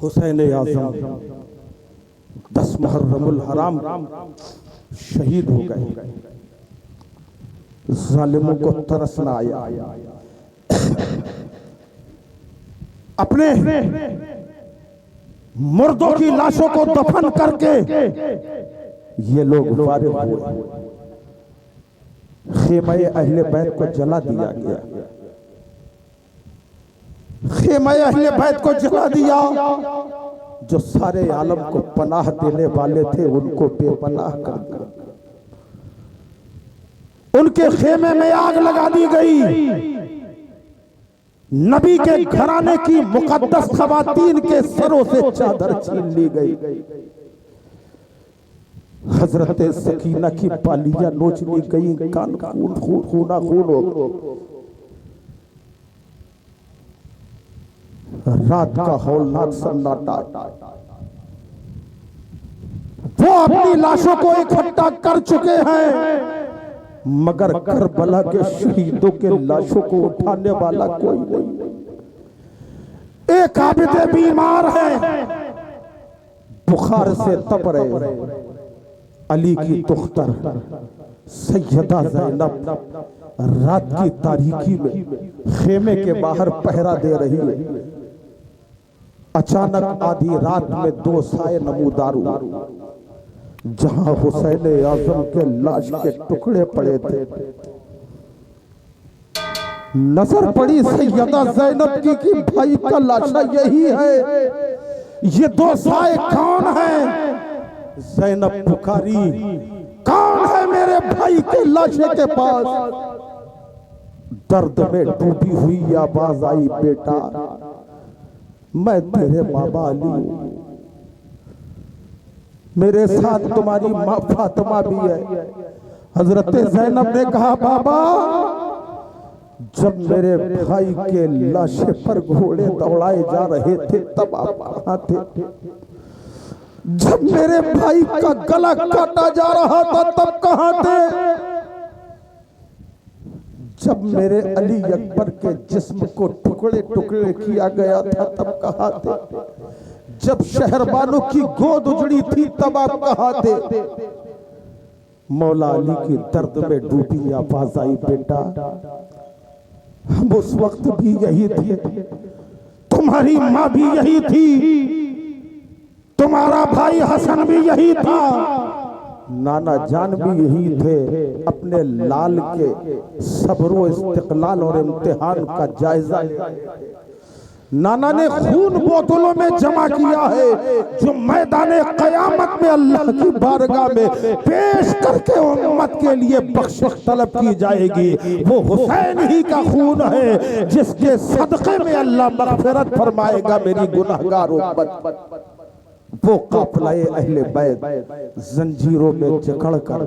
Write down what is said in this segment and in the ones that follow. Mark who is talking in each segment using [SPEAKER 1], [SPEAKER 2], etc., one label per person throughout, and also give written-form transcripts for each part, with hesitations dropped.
[SPEAKER 1] हुसैन आज़म 10 मुहर्रमुल हराम शहीद हो गए। जालिमों को तरस न आया, अपने मुर्दों की लाशों को दफन करके ये लोग फारिग हुए। खेमे अहले बैत को जला दिया गया, खेमे अहले बैत को जला दिया। जो सारे आलम को पनाह देने वाले थे उनको बेपनाह कर दिया। उनके खेमे में आग लगा दी गई। नबी के घराने की मुकद्दस खवातीन के सरों से चादर छीन ली गई। हजरत सकीना की बालियां नोच ली गई। कान खून खूना खून हो। रात का हौलनाक सन्नाटा। वो अपनी लाशों को इकट्ठा कर चुके हैं, मगर करबला के शहीदों के लाशों को उठाने वाला कोई नहीं। एक आबिदे बीमार है, बुखार से तप रहे। अली की तुख्तर सैयदा ज़ैनब रात की तारीकी में खेमे के बाहर पहरा दे रही है। अचानक आधी रात में 2 साए नमूदार हुए, जहां हुसैन आज़म के लाश के टुकड़े पड़े थे। नजर पड़ी सैयदा ज़ैनब की भाई का लाशा यही है। ये 2 साए कौन है? ज़ैनब पुकारी, कौन है मेरे भाई के लाशे के पास? दर्द में डूबी हुई आवाज आई, बेटा मैं तेरे बाबा अली हूं, मेरे साथ तुम्हारी माँ फातिमा भी है। हजरत ज़ैनब ने कहा, बाबा जब मेरे भाई के लाशे पर घोड़े दौड़ाए जा रहे थे तब आप कहाँ थे? जब मेरे भाई का गला काटा जा रहा था तब कहाँ थे? जब मेरे अली अकबर के जिस्म को टुकड़े टुकड़े किया गया था तब कहाँ थे? जब शहरबानों की गोद उजड़ी थी तब आप कहाँ थे? मौला अली की दर्द में डूबी आवाज आई, बेटा हम उस वक्त भी यही थे, तुम्हारी माँ भी यही थी, तुम्हारा भाई हसन भी यही था, नाना जान भी यही थे। अपने लाल के सब्र इस्तिक़लाल और इम्तिहान का जायजा नाना ने खून बोतलों में जमा किया है, जो मैदाने क़यामत में अल्लाह की बारगाह में पेश करके उम्मत के लिए बख्शिश तलब की जाएगी। वो हुसैन ही का खून है जिसके सदक़े में अल्लाह मग़फ़िरत फरमाएगा मेरी गुनहगार उम्मत। वो काफ़िला अहले बैत जंजीरों में जकड़ कर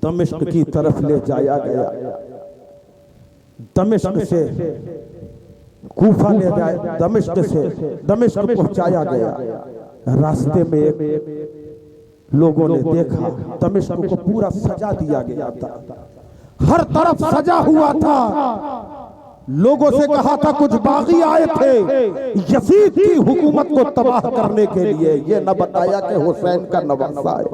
[SPEAKER 1] दमिश्क की तरफ ले जाया गया। दमिश्क से कूफा ले जाए, दमिश्क पहुंचाया गया। रास्ते में एक लोगों ने देखा दमिश्क को पूरा सजा दिया गया था, हर तरफ सजा हुआ था। लोगों से कहा था कुछ बागी आए थे यजीद की हुकूमत को तबाह करने के लिए। ये न बताया कि हुसैन का नवासा है,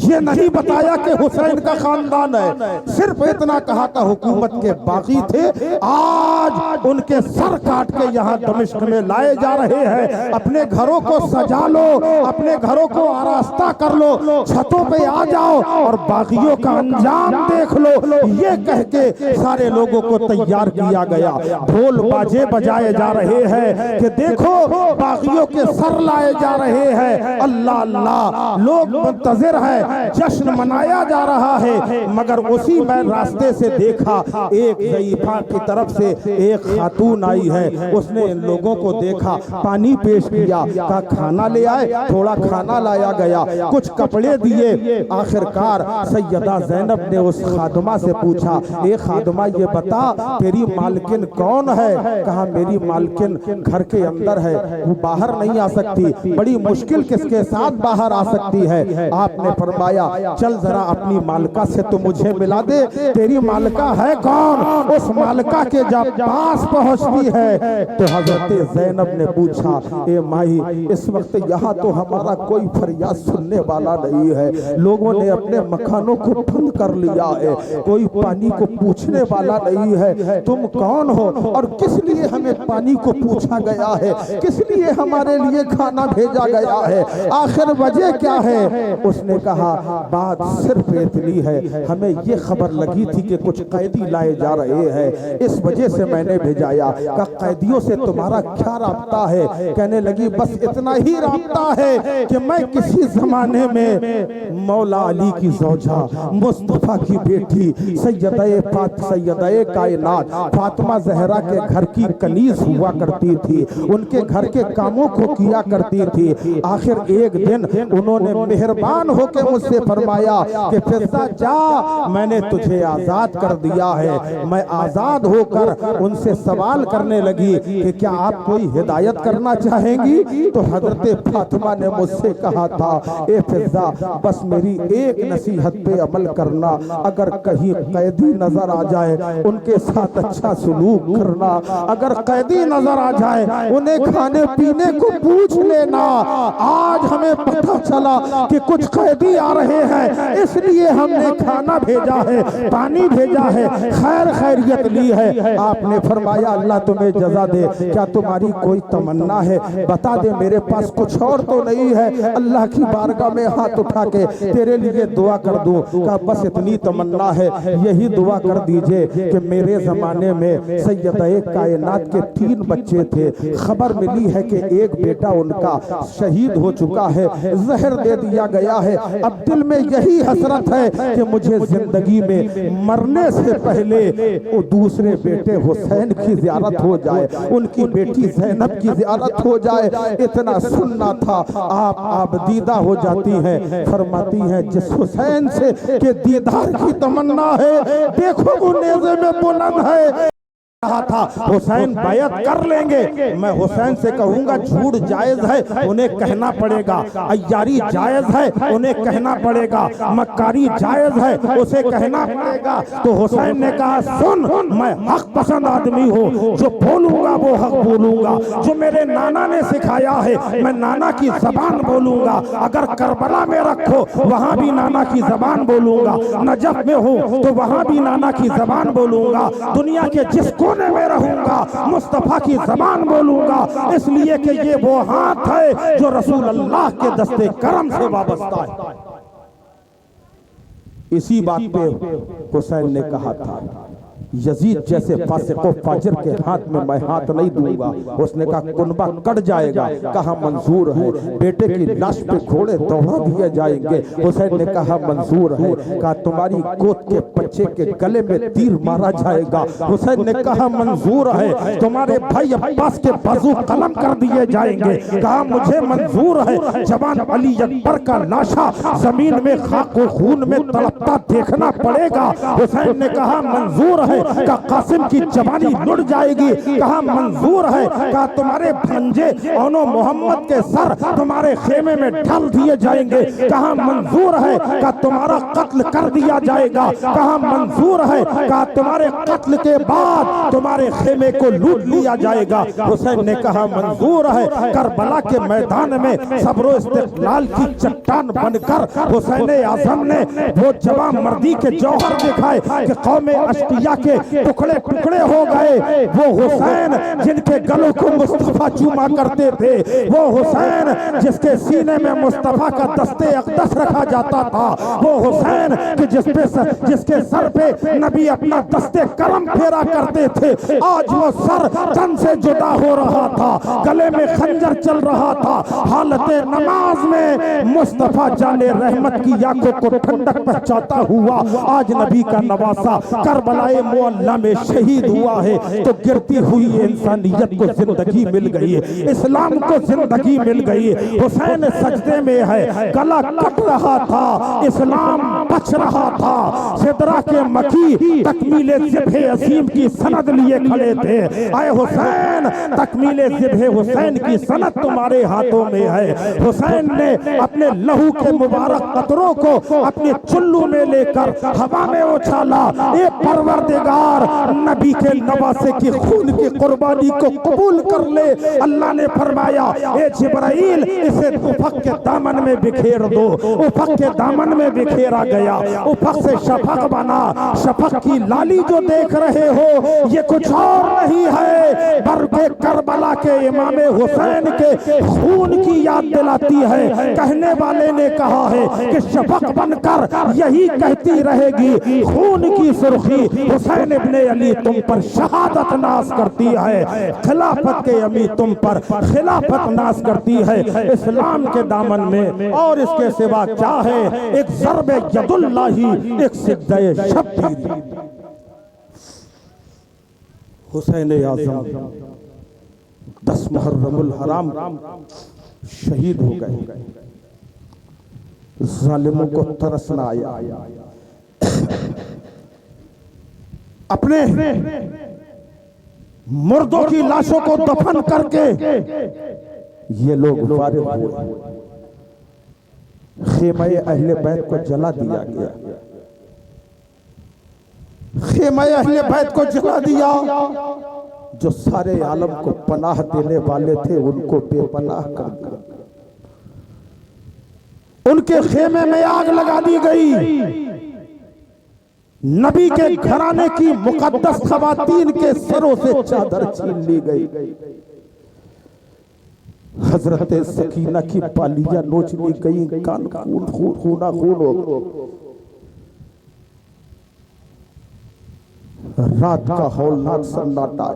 [SPEAKER 1] ये नहीं बताया कि हुसैन का खानदान है, सिर्फ इतना कहा था हुकूमत के बागी थे, आज उनके सर काट के यहाँ दमिश्क में लाए जा रहे हैं। अपने घरों को सजा लो, अपने घरों को आरास्ता कर लो, छतों पे आ जाओ और बागियों का अंजाम देख लो। ये कह के सारे लोगों को तैयार किया गया। ढोल बाजे बजाए जा रहे हैं कि देखो बागियों के सर लाए जा रहे हैं। अल्लाह अल्लाह लोग मुंतजिर है, जश्न मनाया जा रहा है। मगर उसी में रास्ते से देखा एक ज़ईफ़ा की तरफ से एक खातून आई है। उसने इन लोगों को देखा, पानी पेश किया, कहा खाना ले आए, थोड़ा खाना लाया गया, कुछ कपड़े दिए। आखिरकार सैयदा ज़ैनब ने उस खादमा से पूछा, ए खादमा ये बता तेरी माल मालकिन कौन है? कहा मेरी मालकिन घर के अंदर है, वो बाहर नहीं आ सकती, बड़ी मुश्किल किसके साथ बाहर आ सकती है। आपने फरमाया चल जरा अपनी मालका से तो मुझे मिला दे, तेरी मालका है कौन? उस मालका के जब पास पहुंचती है तो हजरत ज़ैनब ने पूछा, ए माई इस वक्त यहाँ तो हमारा कोई फरियाद सुनने वाला नहीं है, लोगों ने अपने मकानों को बंद कर लिया है, कोई पानी को पूछने वाला नहीं है, तुम कौन हो और किस लिए हमें पानी को पूछा गया है, किस लिए हमारे लिए खाना भेजा गया है, आखिर वजह क्या है? उसने कहा बात सिर्फ इतनी है, हमें ये खबर लगी थी कि कुछ कैदी लाए जा रहे हैं, इस वजह से मैंने भेजाया। का कैदियों से तुम्हारा क्या राब्ता है? कहने लगी बस इतना ही राब्ता है कि मैं किसी जमाने में मौला अली की ज़ौजा मुस्तफा की बेटी सैयदे कायनात फातिमा ज़हरा के घर की कनीज हुआ करती थी, उनके घर के कामों को किया करती थी। आखिर एक दिन उन्होंने मेहरबान होकर मुझसे फरमाया कि फिज़ा जा, मैंने तुझे आजाद कर दिया है। मैं आजाद होकर उनसे सवाल करने लगी कि क्या आप कोई हिदायत करना चाहेंगी? तो हजरत फातिमा ने मुझसे कहा था, ए फिज़ा बस मेरी एक नसीहत पे अमल करना, अगर कहीं कैदी नजर आ जाए उनके साथ अच्छा सलूक करना, अगर कैदी नजर आ जाए उन्हें खाने पीने को पूछ लेना। आज हमें पता चला कि कुछ कैदी आ रहे हैं, इसलिए हमने खाना भेजा है, पानी भेजा है, खैर खैरियत ली है। आपने फरमाया अल्लाह तुम्हें जजा दे, क्या तुम्हारी कोई तमन्ना है? बता दे, मेरे पास कुछ और तो नहीं है, अल्लाह की बारगाह में हाथ उठा के तेरे लिए दुआ कर दूं। का बस इतनी तमन्ना है, यही दुआ कर दीजिए कि मेरे जमाने में सैयदे कायनात के 3 बच्चे थे, खबर मिली है कि एक बेटा उनका शहीद हो चुका है, जहर दे दिया गया है। अब दिल में यही हसरत है कि मुझे जिंदगी में मरने से पहले वो दूसरे बेटे हुसैन की ज़ियारत हो जाए, उनकी बेटी ज़ैनब की ज़ियारत हो जाए, इतना सुनना था। आप आबदीदा हो जाती हैं, फरमाती हैं जिस हुसैन से के दीदार की तमन्ना है, देखो वो नेज़े में बुलंद है। कहा था हुसैन बैत कर लेंगे, मैं हुसैन से कहूंगा झूठ जायज है, उन्हें कहना पड़ेगा, अय्यारी जायज है, उन्हें कहना पड़ेगा, मक्कारी जायज है, उसे कहना पड़ेगा। तो हुसैन ने कहा सुन, मैं हक पसंद आदमी हूँ, जो बोलूंगा वो हक बोलूंगा, जो मेरे नाना ने सिखाया है मैं नाना की जबान बोलूंगा, अगर करबला में रखो वहां भी नाना की जबान बोलूंगा, नजफ में हो तो वहां भी नाना की जबान बोलूंगा, दुनिया के जिस कोने में रहूंगा मुस्तफा की जबान बोलूंगा, इसलिए कि ये वो हाथ है जो रसूल अल्लाह के दस्ते करम से वाबस्ता है। इसी बात पे हुसैन ने कहा था यजीद जैसे फासिक व फाजिर के हाथ में मैं हाथ नहीं दूंगा। उसने कहा कुनबा कट जाएगा, कहा मंजूर है, बेटे की लाश पे घोड़े दौड़ा दिए जाएंगे। हुसैन ने कहा मंजूर है, कहा तुम्हारी गोद के बच्चे के गले में तीर मारा जाएगा। हुसैन ने कहा मंजूर है, तुम्हारे भाई अब्बास के बाजू कलम कर दिए जाएंगे, कहा मुझे मंजूर है, जवान अली अकबर का लाशा जमीन में खाक व खून में तड़पता देखना पड़ेगा। हुसैन ने कहा मंजूर है, का कासिम की जवानी लुट जाएगी, कहा मंजूर है, कहा तुम्हारे भंजे ओनो मोहम्मद के सर तुम्हारे खेमे में डाल दिए जाएंगे, कहा मंजूर है, कहा तुम्हारा कत्ल कर दिया जाएगा, कहा मंजूर है, कहा तुम्हारे कत्ल के बाद तुम्हारे खेमे को लूट लिया जाएगा। हुसैन ने कहा मंजूर है। करबला के मैदान में सब्र इस्तिक़लाल की चट्टान बनकर हुसैन आज़म ने वो जवान मर्दी के जौहर दिखाए कि कौमे अश्किया के टुकड़े टुकड़े हो गए। वो हुसैन जिनके गलों को मुस्तफा चूमा करते थे, वो हुसैन जिसके सीने में मुस्तफा का दस्ते अक़दस रखा जाता था, वो हुसैन कि जिसके सर पे नबी अपना दस्ते करम फेरा करते थे, आज वो सर तन से जुदा हो रहा था, गले में खंजर चल रहा था, हालत नमाज में मुस्तफा जाने रहमत की आंखों को ठंडक पहुंचाता हुआ आज नबी का नवासा करबलाए वो अल्लाह में शहीद हुआ है तो गिरती हुई इंसानियत को जिंदगी मिल गई है, इस्लाम को जिंदगी मिल गई है। हुसैन सजदे में है, गला कट रहा था, इस्लाम बच रहा था। सिदरा के मकी तकमीले ज़िब्हे अज़ीम की सनद लिए खड़े थे। आए हुसैन, तकमीले ज़िब्हे हुसैन की सनद तुम्हारे हाथों में है। हुसैन ने अपने लहू के मुबारक कतरों को अपने चुल्लू में लेकर हवा में उछाला। ये परवरदिगार नबी के नवासे की खून की कुर्बानी को कबूल कर ले। अल्लाह ने फरमाया, ए जिब्राइल, इसे उफक के दामन में बिखेर दो। उफक के दामन में बिखेरा गया, उफक से शफक बना। शफक की लाली जो देख रहे हो ये कुछ और नहीं है, बल्कि करबला के इमाम हुसैन के खून की याद दिलाती है। कहने वाले ने कहा है कि शफक बनकर यही कहती रहेगी, खून की सुर्खी हुसैन इब्ने अली तुम पर शहादत नाज करती है, खिलाफत के अमी तुम पर खिलाफत नाज करती है इस्लाम के दामन में। और इसके सिवा क्या है? एक ज़रबे यदुल्लाही, एक सिजदे शब्बीर। हुसैन आज़म 10 मुहर्रमुल हराम शहीद हो गए। जालिमों को तरस न आया। अपने मुर्दों की लाशों को दफन करके ये लोग फारिग हुए। खेमे अहले बैत को जला दिया गया, खेमे अहले बैत को जला दिया। जो सारे आलम को पनाह देने वाले थे उनको बेपनाह कर दिया। उनके खेमे में आग लगा दी गई। नबी के घराने की मुकद्दस खवातीन के सरों से चादर छीन ली गई। हजरत सकीना की बालियां नोच ली गई। कान खून खून खूना खून हो गया। रात का हौलनाक सन्नाटा।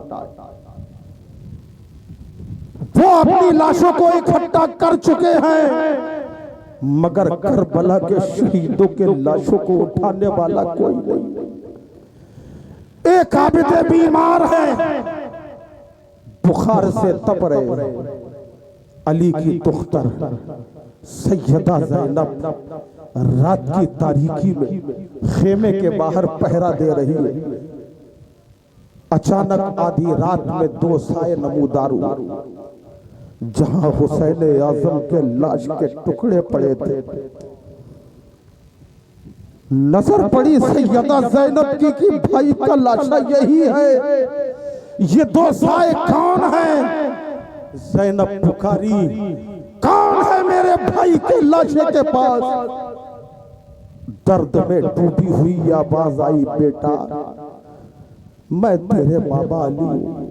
[SPEAKER 1] वो अपनी लाशों को इकट्ठा कर चुके हैं, मगर करबला के शहीदों के लाशों को उठाने वाला कोई नहीं। एक आबिद बीमार है, बुखार से तप रहे। अली की तुख्तर सैयदा ज़ैनब रात की तारीकी में खेमे के बाहर पहरा दे रही है। अचानक आधी रात में 2 साए नमूदार हुए। जहां हुसैन आज़म के लाश के टुकड़े पड़े थे, नजर पड़ी सैयदा ज़ैनब की कि भाई का लाशा यही है। ये 2 साए कौन है? ज़ैनब पुकारी, कौन है मेरे भाई के लाशे के पास? दर्द में डूबी हुई आवाज आई, बेटा मैं तेरे बाबा अली हूं,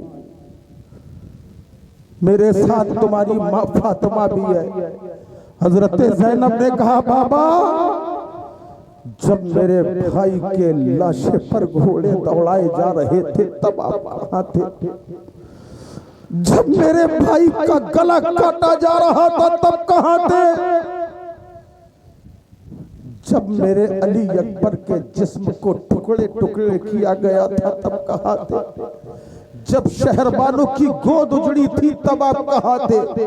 [SPEAKER 1] मेरे साथ तुम्हारी माँ फातिमा भी है। हजरत ज़ैनब ने कहा, बाबा जब मेरे भाई के लाशे पर घोड़े दौड़ाए जा रहे थे तब आप कहाँ थे? जब मेरे भाई का गला काटा जा रहा था तब कहाँ थे? जब मेरे अली अकबर के जिस्म को टुकड़े टुकड़े किया गया था तब कहाँ थे? जब शहरबानों की गोद उजड़ी थी तब आप कहाँ थे?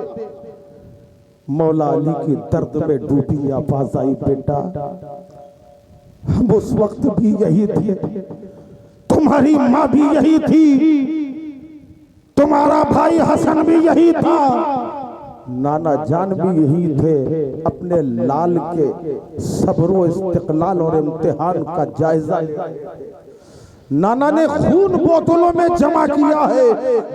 [SPEAKER 1] मौला अली की दर्द में डूबी आवाज आई, बेटा हम उस वक्त भी यही थे, तुम्हारी माँ भी यही थी, तुम्हारा भाई हसन भी यही था, नाना जान भी यही थे। अपने लाल के सब्र इस्तिक़लाल और इम्तिहान का जायजा नाना ने खून बोतलों में जमा किया है,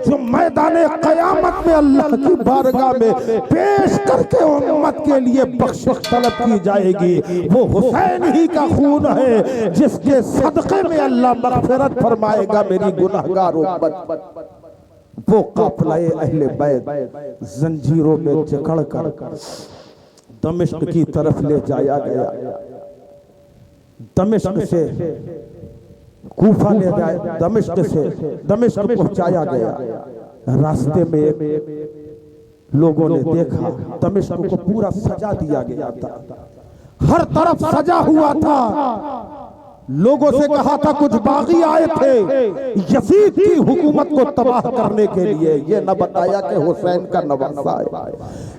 [SPEAKER 1] जो मैदाने क़यामत में अल्लाह की बारगाह में पेश करके उम्मत के लिए बख्शिश तलब की जाएगी। वो हुसैन ही का खून है जिसके सदक़े में अल्लाह मग़फ़िरत फरमाएगा मेरी गुनाहगार उम्मत। वो काफ़िलाए अहले बैत जंजीरों में जकड़ कर दमिश्क की तरफ ले जाया गया। दमिश्क से कूफा ले जाए, दमिश्क पहुंचाया गया। रास्ते में लोगों ने देखा दमिश्क को पूरा सजा दिया गया था, हर तरफ सजा हुआ था। लोगों से कहा था कुछ बागी आए थे यजीद की हुकूमत को तबाह करने के लिए। ये न बताया कि हुसैन का नवासा है,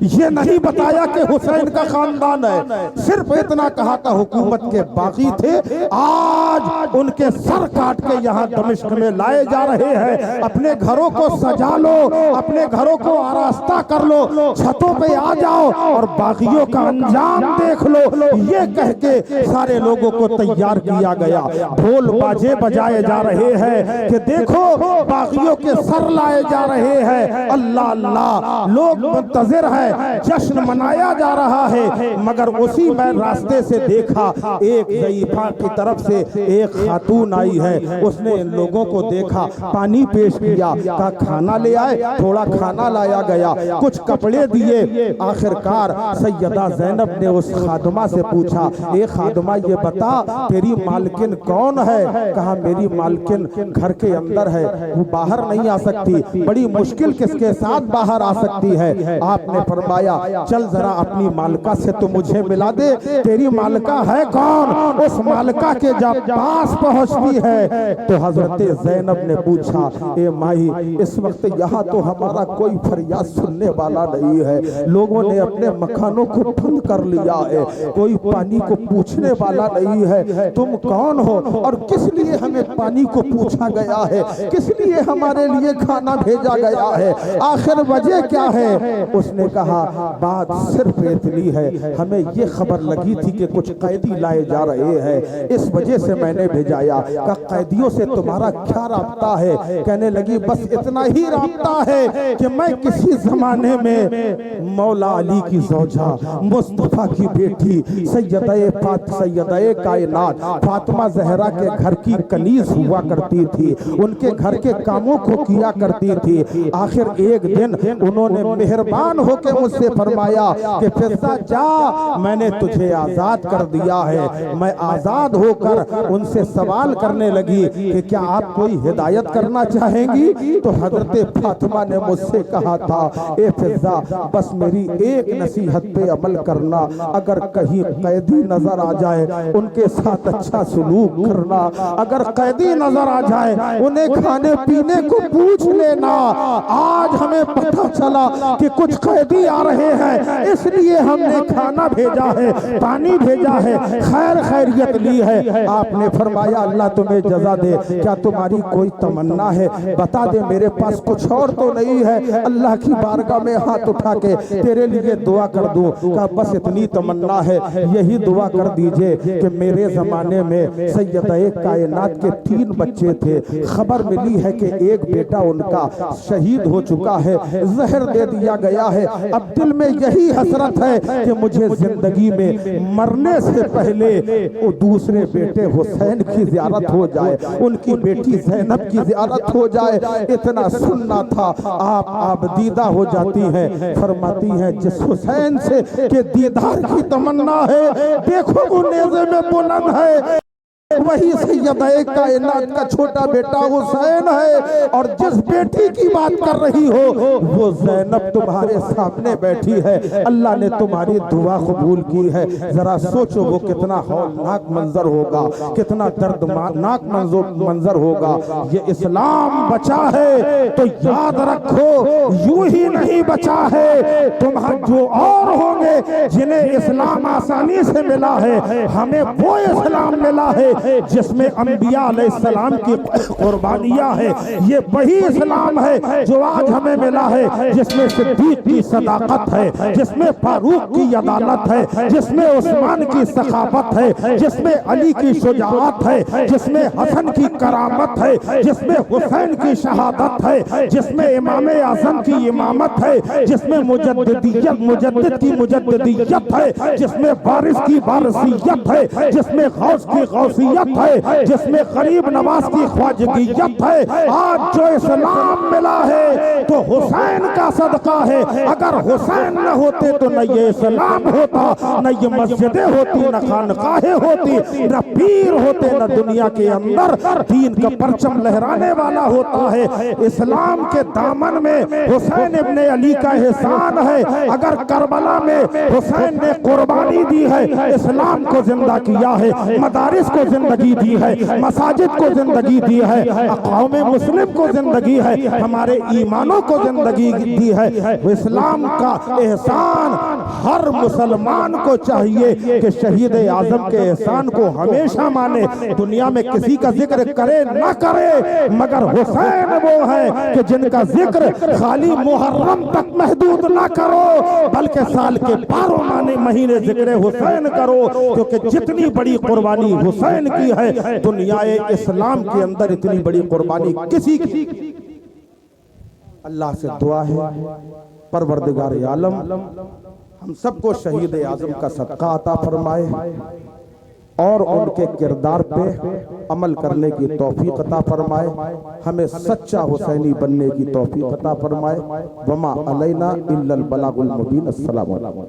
[SPEAKER 1] ये नहीं बताया कि हुसैन का खानदान है, सिर्फ इतना कहा था हुकूमत के बागी थे। आज उनके सर काट के यहाँ दमिश्क में लाए जा रहे हैं। अपने घरों को सजा लो, अपने घरों को आरास्ता कर लो, छतों पे आ जाओ और बागियों का अंजाम देख लो। ये कह के सारे लोगों को तैयार किया गया। ढोल बाजे बजाए जा रहे हैं कि देखो बागियों के सर लाए जा रहे हैं। अल्लाह अल्लाह, लोग मुंतजिर है, जश्न मनाया जा रहा है। मगर उसी में रास्ते से देखा एक ज़ईफा की तरफ से एक खातून आई है। उसने इन लोगों को देखा, पानी पेश किया, कहा खाना ले आए, थोड़ा खाना लाया गया, कुछ कपड़े दिए। आखिरकार सैयदा ज़ैनब ने उस खादमा से पूछा, ए खादमा ये बता तेरी मालकिन कौन है? कहा मेरी मालकिन घर के अंदर है, वो बाहर नहीं आ सकती, बड़ी मुश्किल किसके साथ बाहर आ सकती है। आपने फरमाया चल जरा अपनी मालका से तो मुझे मिला दे, तेरी मालका है कौन? उस मालका के जब पास पहुंचती है तो हजरत ज़ैनब ने पूछा, ए माही इस वक्त यहाँ तो हमारा कोई फरियाद सुनने वाला नहीं है, लोगों ने अपने मकानों को बंद कर लिया है, कोई पानी को पूछने वाला नहीं है, तुम कौन हो और किस लिए हमें पानी को पूछा गया है, किस लिए हमारे लिए खाना भेजा गया है, आखिर वजह क्या है? उसने कहा बात सिर्फ इतनी है, हमें ये खबर लगी थी कि कुछ कैदी लाए जा रहे हैं, इस वजह से मैंने भेजाया। कहा कैदियों से तुम्हारा क्या राब्ता है? कहने लगी बस इतना ही राब्ता है कि मैं किसी जमाने में मौला अली की ज़ौजा मुस्तफा की बेटी सैयदा कायनात फातिमा ज़हरा के घर की कनीज हुआ करती थी, उनके घर के कामों को किया करती थी। आखिर एक दिन उन्होंने मेहरबान होकर मुझसे फरमाया कि फिज़ा जा, मैंने तुझे आजाद कर दिया है। मैं आजाद होकर उनसे सवाल करने लगी कि क्या आप कोई हिदायत करना चाहेंगी? तो हजरत फातिमा ने मुझसे कहा था, ए फिज़ा बस मेरी एक नसीहत पे अमल करना, अगर कहीं कैदी नजर आ जाए उनके साथ अच्छा सलूक करना, अगर कैदी नजर आ जाए उन्हें खाने पीने को पूछ लेना। आज हमें पता चला कि कुछ कैदी आ रहे हैं, इसलिए हमने खाना भेजा है, पानी भेजा है, खैर खैरियत ली है। आपने फरमाया अल्लाह तुम्हें जजा दे, क्या तुम्हारी कोई तमन्ना है? बता दे, मेरे पास कुछ और तो नहीं है, अल्लाह की बारगाह में हाथ उठा के तेरे लिए दुआ कर दूं। का बस इतनी तमन्ना है, यही दुआ कर दीजिए कि मेरे जमाने में सैयदा कायनात के 3 बच्चे थे, खबर मिली है कि एक बेटा उनका शहीद हो चुका है, जहर दे दिया गया है। अब दिल में यही हसरत है कि मुझे जिंदगी में मरने से पहले वो दूसरे बेटे हुसैन की ज़ियारत हो जाए, उनकी बेटी ज़ैनब की ज़ियारत हो जाए, इतना सुनना था। आप आबदीदा हो जाती हैं, फरमाती हैं जिस हुसैन से के दीदार की तमन्ना है, देखो वो नेज़े में बुलंद है, वही सैयदा कायनात का छोटा बेटा हुसैन है। और जिस बेटी की बात कर रही हो वो ज़ैनब तुम्हारे सामने बैठी है, अल्लाह ने तुम्हारी दुआ कबूल की है। जरा सोचो वो कितना हौलनाक मंजर होगा, कितना दर्दनाक मंजर होगा। ये इस्लाम बचा है तो याद रखो यूं ही नहीं बचा है, तुम्हारे जो और होंगे जिन्हें इस्लाम आसानी से मिला है, हमें वो इस्लाम मिला है जिसमें अंबिया अलैहिस्सलाम की कुर्बानियां है। ये वही इस्लाम है जो आज हमें मिला है, जिसमें सिद्दीक की सदाकत है, जिसमें फारूक की अदालत है, जिसमें उस्मान की सखावत है, जिसमें अली की शुजाअत है, जिसमें हसन की करामत है, जिसमें हुसैन की शहादत है, जिसमें इमाम आज़म की इमामत है, जिसमें मुजद्दिद की मुजद्दिदियत है, जिसमें वारिस की वारिसियत है, जिसमें गौस की गौसियत है, जिसमें गरीब नवाज की ख्वाजगियत है। आज जो इस्लाम मिला है तो हुसैन का सदका है। अगर हुसैन न होते तो न ये इस्लाम होता, न ये मस्जिदें होती, न खानकाहें होती, न पीर होते, न दुनिया के अंदर दीन का परचम लहराने वाला होता है। इस्लाम के दामन में हुसैन इब्ने अली का एहसान है। अगर करबला में हुसैन ने कुर्बानी दी है, इस्लाम को जिंदा किया है, मदारिस को जिंदगी दी है, मसाजिद को जिंदगी दी है, अक़वाम मुस्लिम को जिंदगी है, हमारे ईमानों को जिंदगी दी है। इस्लाम का एहसान हर मुसलमान को चाहिए कि शहीद आजम के एहसान को हमेशा माने। दुनिया में किसी का जिक्र करे ना करे, मगर हुसैन वो है कि जिनका जिक्र खाली मुहर्रम तक महदूद ना करो, बल्कि साल के 12 महीने जिक्र हुसैन करो, क्योंकि जितनी बड़ी कुर्बानी हुसैन की है दुनियाए इस्लाम के अंदर इतनी बड़ी कुर्बानी किसी की। अल्लाह से दुआ है परवरदिगार आलम हम सबको शहीद आजम का सदका अता फरमाए और उनके किरदार पे अमल करने की तौफीक अता फरमाए। हमें सच्चा हुसैनी बनने की तौफीक अता फरमाए। वमा अलैना इल्लल बलागुल मुबीन। अस्सलामु अलैकुम।